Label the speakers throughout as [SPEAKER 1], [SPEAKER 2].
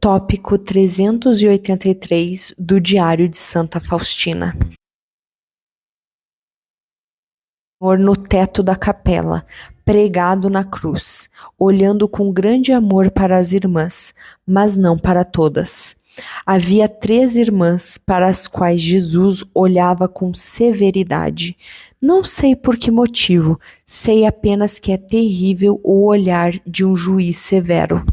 [SPEAKER 1] Tópico 383 do Diário de Santa Faustina. No teto da capela, pregado na cruz, olhando com grande amor para as irmãs, mas não para todas. Havia 3 irmãs para as quais Jesus olhava com severidade. Não sei por que motivo, sei apenas que é terrível o olhar de um juiz severo.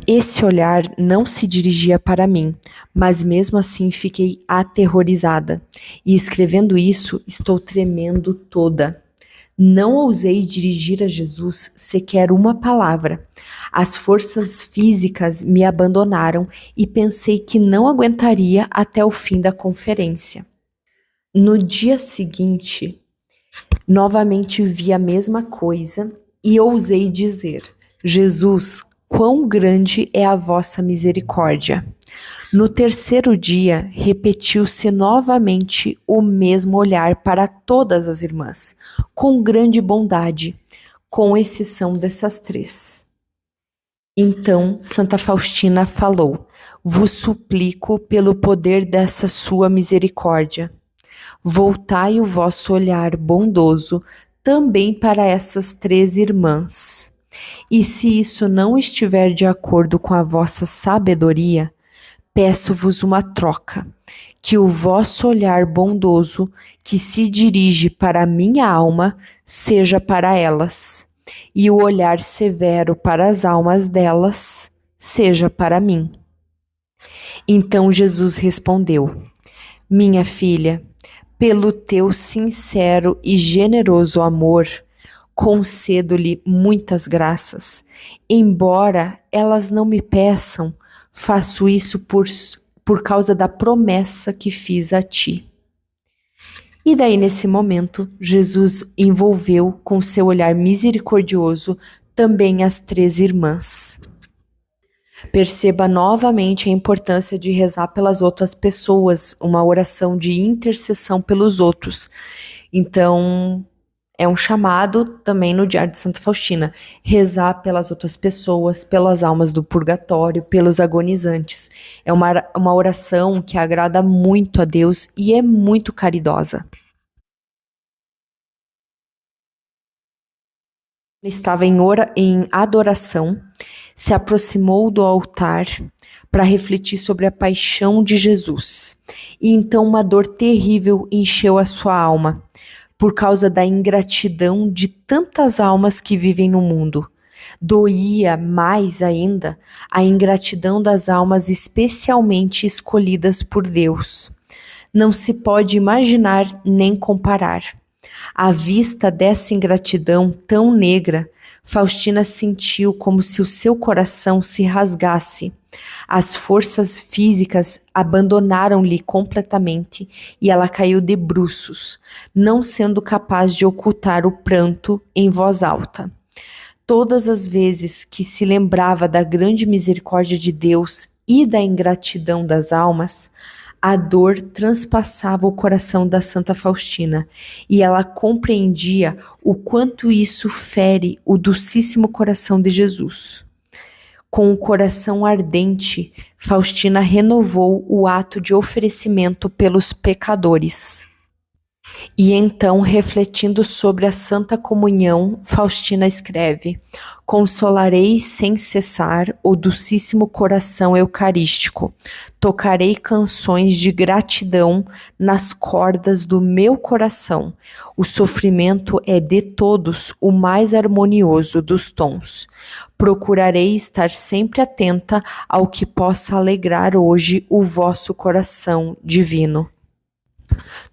[SPEAKER 1] Esse olhar não se dirigia para mim, mas mesmo assim fiquei aterrorizada. E escrevendo isso, estou tremendo toda. Não ousei dirigir a Jesus sequer uma palavra. As forças físicas me abandonaram e pensei que não aguentaria até o fim da conferência. No dia seguinte, novamente vi a mesma coisa e ousei dizer: Jesus, quão grande é a vossa misericórdia. No terceiro dia, repetiu-se novamente o mesmo olhar para todas as irmãs, com grande bondade, com exceção dessas 3. Então, Santa Faustina falou: vos suplico pelo poder dessa sua misericórdia. Voltai o vosso olhar bondoso também para essas 3 irmãs. E se isso não estiver de acordo com a vossa sabedoria, peço-vos uma troca, que o vosso olhar bondoso, que se dirige para a minha alma, seja para elas, e o olhar severo para as almas delas, seja para mim. Então Jesus respondeu: minha filha, pelo teu sincero e generoso amor, concedo-lhe muitas graças. Embora elas não me peçam, faço isso por causa da promessa que fiz a ti. E daí, nesse momento, Jesus envolveu com seu olhar misericordioso também as 3 irmãs. Perceba novamente a importância de rezar pelas outras pessoas, uma oração de intercessão pelos outros. Então, é um chamado também no Diário de Santa Faustina, rezar pelas outras pessoas, pelas almas do purgatório, pelos agonizantes. É uma oração que agrada muito a Deus e é muito caridosa. Ele estava em adoração, se aproximou do altar para refletir sobre a paixão de Jesus. E então uma dor terrível encheu a sua alma, por causa da ingratidão de tantas almas que vivem no mundo. Doía mais ainda a ingratidão das almas especialmente escolhidas por Deus. Não se pode imaginar nem comparar. À vista dessa ingratidão tão negra, Faustina sentiu como se o seu coração se rasgasse. As forças físicas abandonaram-lhe completamente e ela caiu de bruços, não sendo capaz de ocultar o pranto em voz alta. Todas as vezes que se lembrava da grande misericórdia de Deus e da ingratidão das almas, a dor transpassava o coração da Santa Faustina e ela compreendia o quanto isso fere o docíssimo coração de Jesus. Com o coração ardente, Faustina renovou o ato de oferecimento pelos pecadores. E então, refletindo sobre a Santa Comunhão, Faustina escreve: consolarei sem cessar o docíssimo coração eucarístico, tocarei canções de gratidão nas cordas do meu coração. O sofrimento é de todos o mais harmonioso dos tons. Procurarei estar sempre atenta ao que possa alegrar hoje o vosso coração divino.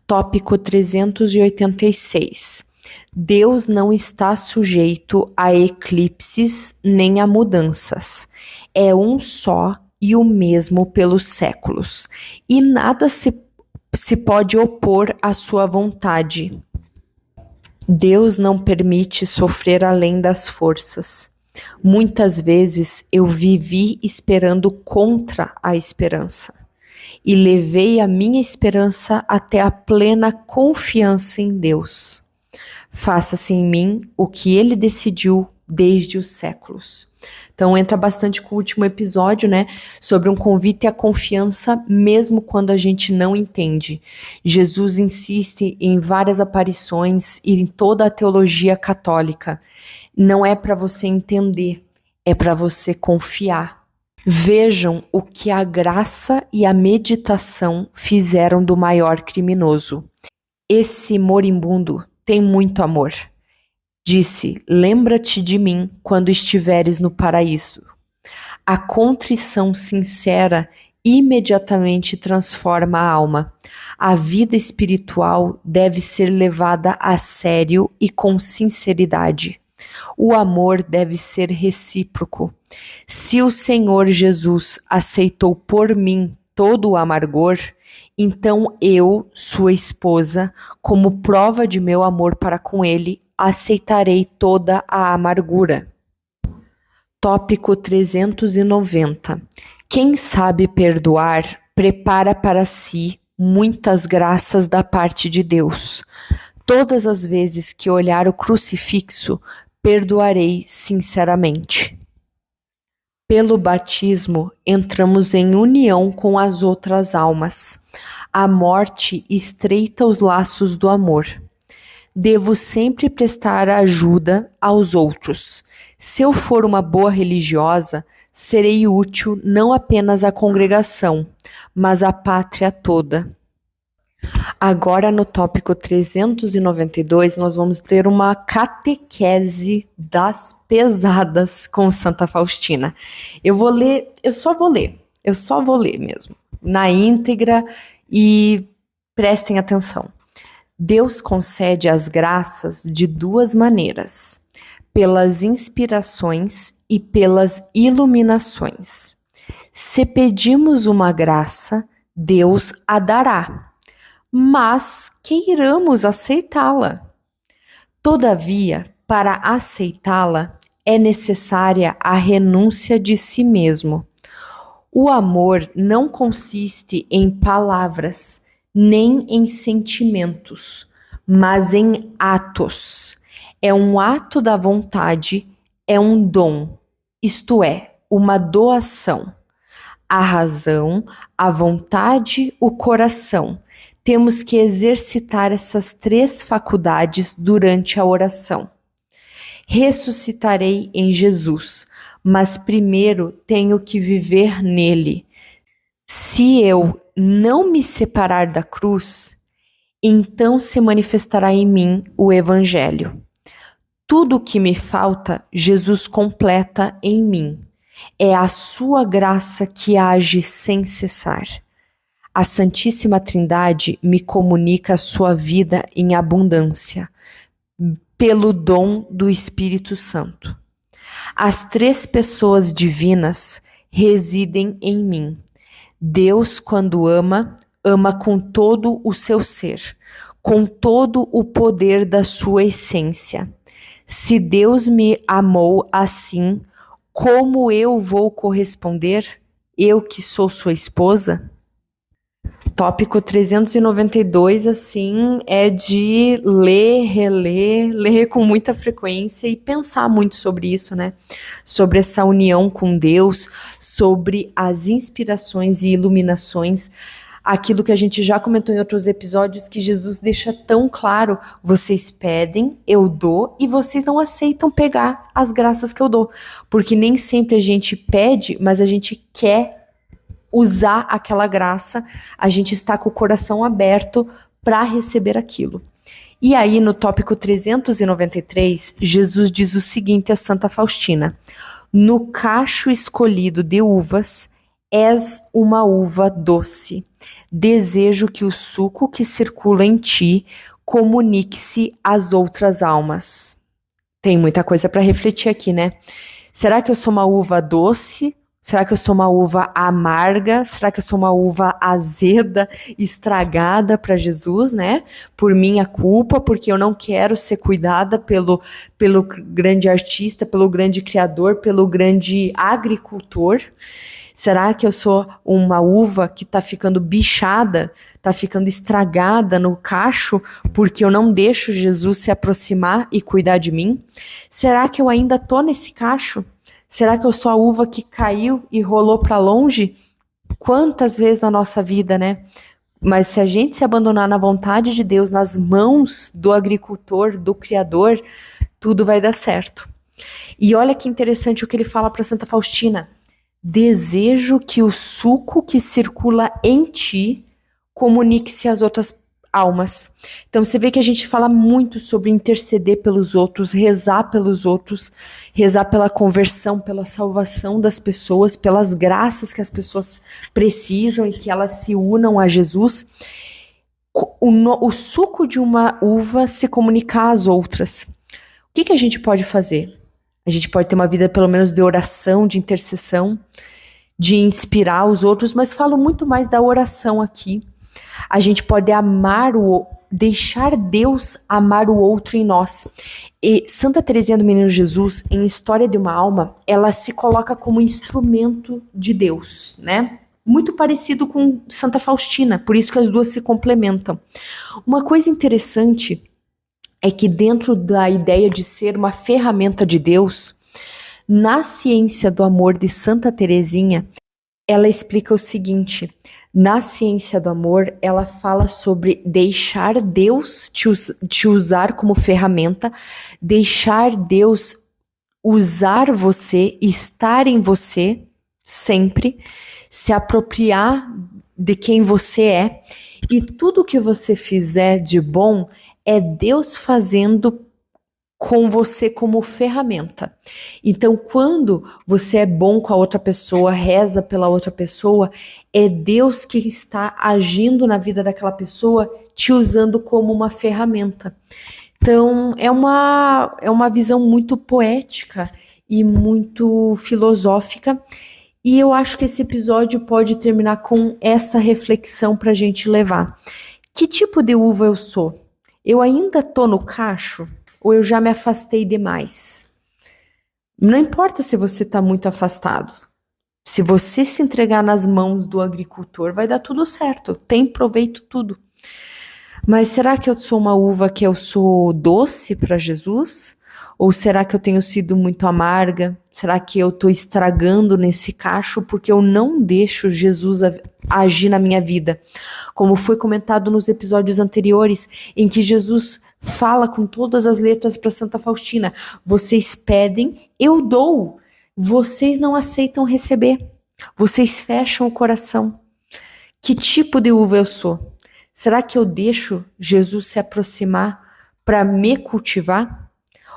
[SPEAKER 1] Tópico 386. Deus não está sujeito a eclipses nem a mudanças. É um só e o mesmo pelos séculos, e nada se pode opor à sua vontade. Deus não permite sofrer além das forças. Muitas vezes eu vivi esperando contra a esperança. E levei a minha esperança até a plena confiança em Deus. Faça-se em mim o que Ele decidiu desde os séculos. Então entra bastante com o último episódio, né, sobre um convite à confiança mesmo quando a gente não entende. Jesus insiste em várias aparições e em toda a teologia católica. Não é para você entender, é para você confiar. Vejam o que a graça e a meditação fizeram do maior criminoso. Esse moribundo tem muito amor. Disse: lembra-te de mim quando estiveres no paraíso. A contrição sincera imediatamente transforma a alma. A vida espiritual deve ser levada a sério e com sinceridade. O amor deve ser recíproco. Se o Senhor Jesus aceitou por mim todo o amargor, então eu, sua esposa, como prova de meu amor para com ele, aceitarei toda a amargura. Tópico 390. Quem sabe perdoar, prepara para si muitas graças da parte de Deus. Todas as vezes que olhar o crucifixo, perdoarei sinceramente. Pelo batismo, entramos em união com as outras almas. A morte estreita os laços do amor. Devo sempre prestar ajuda aos outros. Se eu for uma boa religiosa, serei útil não apenas à congregação, mas à pátria toda. Agora, no tópico 392, nós vamos ter uma catequese das pesadas com Santa Faustina. Eu só vou ler mesmo, na íntegra, e prestem atenção. Deus concede as graças de duas maneiras, pelas inspirações e pelas iluminações. Se pedimos uma graça, Deus a dará, mas queiramos aceitá-la. Todavia, para aceitá-la, é necessária a renúncia de si mesmo. O amor não consiste em palavras, nem em sentimentos, mas em atos. É um ato da vontade, é um dom, isto é, uma doação. A razão, a vontade, o coração. Temos que exercitar essas três faculdades durante a oração. Ressuscitarei em Jesus, mas primeiro tenho que viver nele. Se eu não me separar da cruz, então se manifestará em mim o Evangelho. Tudo o que me falta, Jesus completa em mim. É a sua graça que age sem cessar. A Santíssima Trindade me comunica a sua vida em abundância, pelo dom do Espírito Santo. As três pessoas divinas residem em mim. Deus, quando ama, ama com todo o seu ser, com todo o poder da sua essência. Se Deus me amou assim, como eu vou corresponder, eu que sou sua esposa? Tópico 392, assim, é de ler com muita frequência e pensar muito sobre isso, né? Sobre essa união com Deus, sobre as inspirações e iluminações, aquilo que a gente já comentou em outros episódios, que Jesus deixa tão claro: vocês pedem, eu dou, e vocês não aceitam pegar as graças que eu dou, porque nem sempre a gente pede, mas a gente quer usar aquela graça, a gente está com o coração aberto para receber aquilo. E aí, no tópico 393, Jesus diz o seguinte a Santa Faustina: no cacho escolhido de uvas, és uma uva doce. Desejo que o suco que circula em ti comunique-se às outras almas. Tem muita coisa para refletir aqui, né? Será que eu sou uma uva doce? Será que eu sou uma uva amarga? Será que eu sou uma uva azeda, estragada para Jesus, né? Por minha culpa, porque eu não quero ser cuidada pelo grande artista, pelo grande criador, pelo grande agricultor? Será que eu sou uma uva que está ficando bichada, está ficando estragada no cacho porque eu não deixo Jesus se aproximar e cuidar de mim? Será que eu ainda estou nesse cacho? Será que eu sou a uva que caiu e rolou para longe? Quantas vezes na nossa vida, né? Mas se a gente se abandonar na vontade de Deus, nas mãos do agricultor, do Criador, tudo vai dar certo. E olha que interessante o que ele fala para Santa Faustina. Desejo que o suco que circula em ti comunique-se às outras almas. Então você vê que a gente fala muito sobre interceder pelos outros, rezar pela conversão, pela salvação das pessoas, pelas graças que as pessoas precisam e que elas se unam a Jesus. O suco de uma uva se comunicar às outras. O que a gente pode fazer? A gente pode ter uma vida pelo menos de oração, de intercessão, de inspirar os outros, mas falo muito mais da oração aqui. A gente pode deixar Deus amar o outro em nós. E Santa Teresinha do Menino Jesus, em História de uma Alma, ela se coloca como instrumento de Deus, né? Muito parecido com Santa Faustina, por isso que as duas se complementam. Uma coisa interessante é que dentro da ideia de ser uma ferramenta de Deus, na ciência do amor de Santa Teresinha, ela explica o seguinte: na ciência do amor, ela fala sobre deixar Deus te usar como ferramenta, deixar Deus usar você, estar em você sempre, se apropriar de quem você é, e tudo que você fizer de bom é Deus fazendo com você como ferramenta. Então, quando você é bom com a outra pessoa, reza pela outra pessoa, é Deus que está agindo na vida daquela pessoa, te usando como uma ferramenta. Então, é uma visão muito poética e muito filosófica, e eu acho que esse episódio pode terminar com essa reflexão para a gente levar. Que tipo de uva eu sou? Eu ainda tô no cacho? Ou eu já me afastei demais? Não importa se você está muito afastado. Se você se entregar nas mãos do agricultor, vai dar tudo certo. Tem proveito tudo. Mas será que eu sou uma uva que eu sou doce para Jesus? Ou será que eu tenho sido muito amarga? Será que eu estou estragando nesse cacho porque eu não deixo Jesus agir na minha vida? Como foi comentado nos episódios anteriores, em que Jesus fala com todas as letras para Santa Faustina: vocês pedem, eu dou. Vocês não aceitam receber. Vocês fecham o coração. Que tipo de uva eu sou? Será que eu deixo Jesus se aproximar para me cultivar?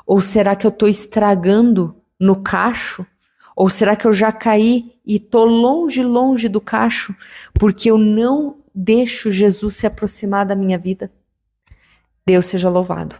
[SPEAKER 1] Ou será que eu estou estragando no cacho? Ou será que eu já caí e estou longe, longe do cacho porque eu não deixo Jesus se aproximar da minha vida? Deus seja louvado.